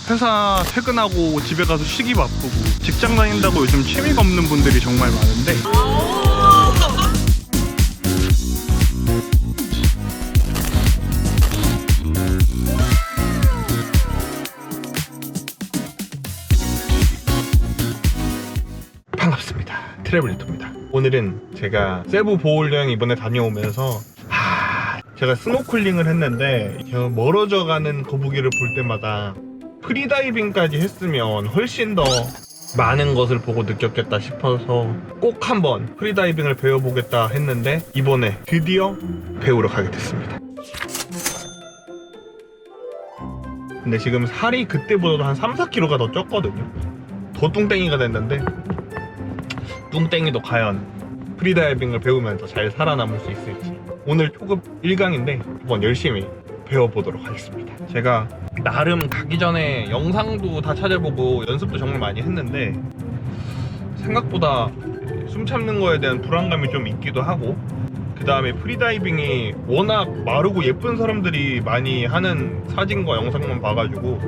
회사 퇴근하고 집에 가서 쉬기 바쁘고 직장 다닌다고 요즘 취미가 없는 분들이 정말 많은데 반갑습니다. 트래블 유튜브입니다. 오늘은 제가 세부 보홀 여행 이번에 다녀오면서 제가 스노클링을 했는데 멀어져 가는 거북이를 볼 때마다 프리다이빙까지 했으면 훨씬 더 많은 것을 보고 느꼈겠다 싶어서 꼭 한번 프리다이빙을 배워보겠다 했는데 이번에 드디어 배우러 가게 됐습니다. 근데 지금 살이 그때보다도 한 3-4kg가 더 쪘거든요. 더 뚱땡이가 됐는데 뚱땡이도 과연 프리다이빙을 배우면서 잘 살아남을 수 있을지 오늘 초급 1강인데 한번 열심히 배워보도록 하겠습니다. 제가 나름 가기 전에 영상도 다 찾아보고 연습도 정말 많이 했는데 생각보다 숨 참는 거에 대한 불안감이 좀 있기도 하고 그 다음에 프리다이빙이 워낙 마르고 예쁜 사람들이 많이 하는 사진과 영상만 봐가지고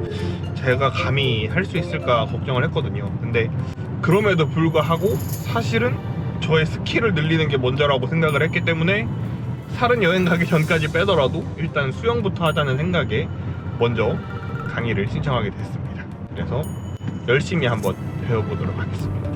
제가 감히 할 수 있을까 걱정을 했거든요. 근데 그럼에도 불구하고 사실은 저의 스킬을 늘리는 게 먼저라고 생각을 했기 때문에 다른 여행 가기 전까지 빼더라도 일단 수영부터 하자는 생각에 먼저 강의를 신청하게 됐습니다. 그래서 열심히 한번 배워보도록 하겠습니다.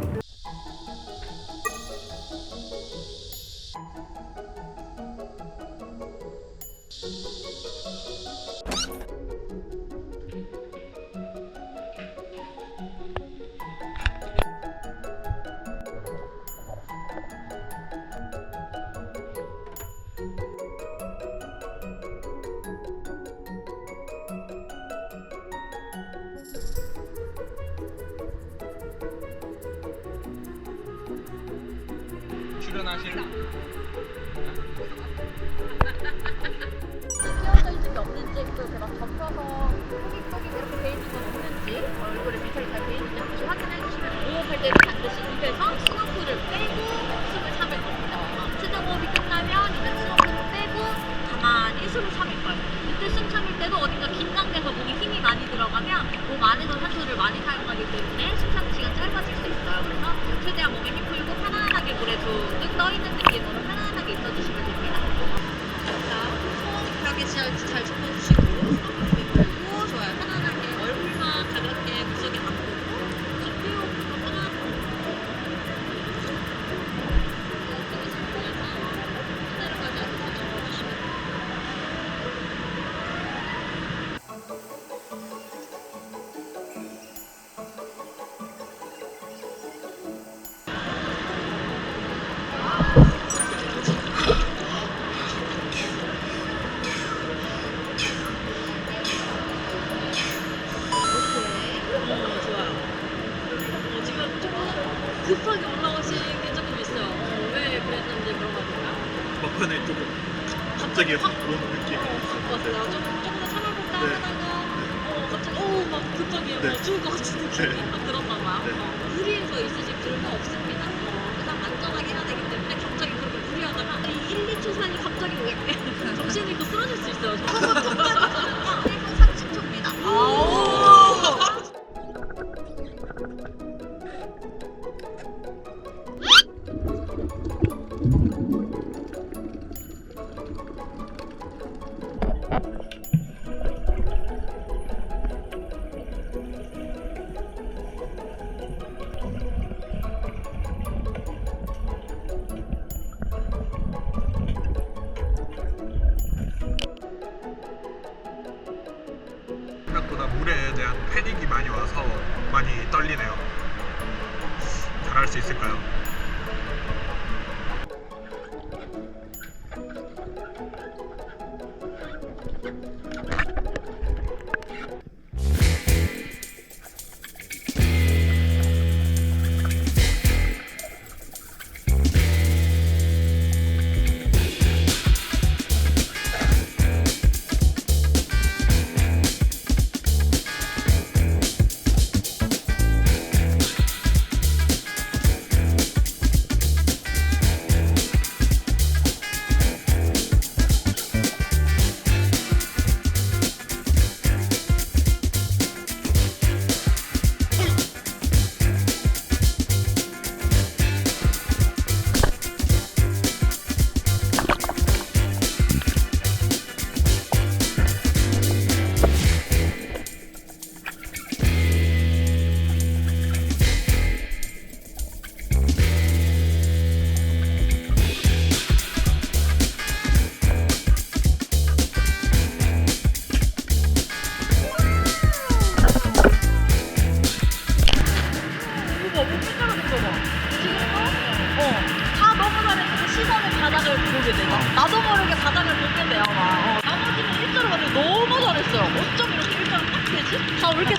출연하실 끼어져 있는 게 없는지 또 이렇게 막 접혀서 뽀깃뽀깃 이렇게 돼 있는 건 없는지 얼굴에 미세하게 잘 돼 있는지 혹시 확인해 주시면 호흡할 때는 반드시 입에서 스노클을 빼고 숨을 참을 겁니다. 수정호흡이 끝나면 이제 스노클을 빼고 가만히 숨을 참을 거예요. 이때 숨 참을 때도 어딘가 긴장돼서 몸에 힘이 많이 들어가면 몸 안에서 산소를 많이 사용하기 때문에 숨 참는 시간 짧아질 수 있어요. 그래서 최대한 몸에 힘 풀고 편안하게 물에 둥둥 떠있는 느낌으로 편안하게 있어주시면 됩니다. 자, 손 벽에 잘 짚어주시고 그리고 좋아요. 편안하게 얼굴만 가볍게 물속에 담그고 준비호흡도 편안하게 크게 상태에서 내려가지 않고 접어주시면 돼요. 지금 조금 급하게 올라오신 게 조금 있어요. 왜 그랬는지 물어봐도 될까요? 막판에 조금 갑자기 확 오는 느낌. 맞아요. 조금 더 참아볼까 네. 하다가 갑자기 막 급하게 네. 죽을 것 같은 느낌이 네. 막 들었나 봐요. 네. 무리해서 있으실 필요가 없습니다. 그냥 안전하게 해야 되기 때문에 갑자기 그렇게 무리하다가 이 1, 2초 사이 갑자기 정신이 잃고 쓰러질 수 있어요. 1분 30초입니다. 생각보다 물에 대한 패닉이 많이 와서 많이 떨리네요. 잘할 수 있을까요?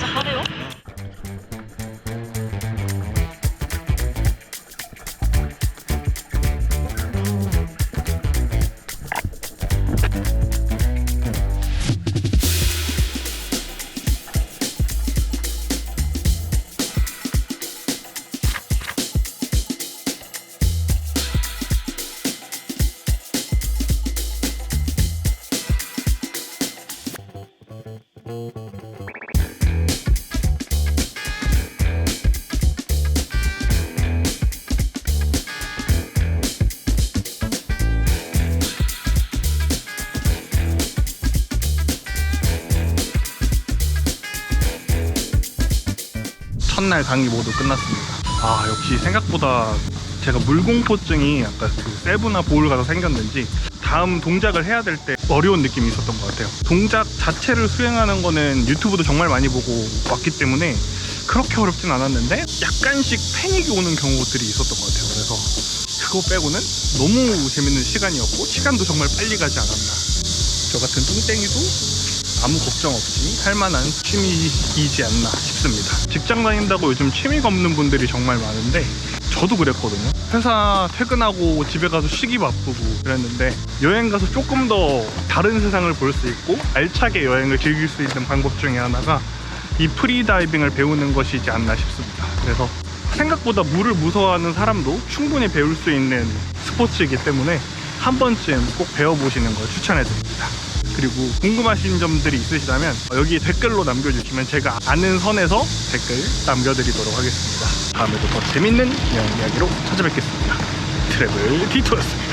하네요. 첫날 강의 모두 끝났습니다. 아, 역시 생각보다 제가 물공포증이 아까 그 세부나 보울 가서 생겼는지 다음 동작을 해야 될 때 어려운 느낌이 있었던 것 같아요. 동작 자체를 수행하는 거는 유튜브도 정말 많이 보고 왔기 때문에 그렇게 어렵진 않았는데 약간씩 패닉이 오는 경우들이 있었던 것 같아요. 그래서 그거 빼고는 너무 재밌는 시간이었고 시간도 정말 빨리 가지 않았나. 저 같은 뚱땡이도 아무 걱정 없이 할 만한 취미이지 않나 싶습니다. 직장 다닌다고 요즘 취미가 없는 분들이 정말 많은데 저도 그랬거든요. 회사 퇴근하고 집에 가서 쉬기 바쁘고 그랬는데 여행 가서 조금 더 다른 세상을 볼 수 있고 알차게 여행을 즐길 수 있는 방법 중에 하나가 이 프리다이빙을 배우는 것이지 않나 싶습니다. 그래서 생각보다 물을 무서워하는 사람도 충분히 배울 수 있는 스포츠이기 때문에 한 번쯤 꼭 배워보시는 걸 추천해드립니다. 그리고 궁금하신 점들이 있으시다면 여기 댓글로 남겨주시면 제가 아는 선에서 댓글 남겨드리도록 하겠습니다. 다음에도 더 재밌는 여행 이야기로 찾아뵙겠습니다. 트래블 디토였습니다.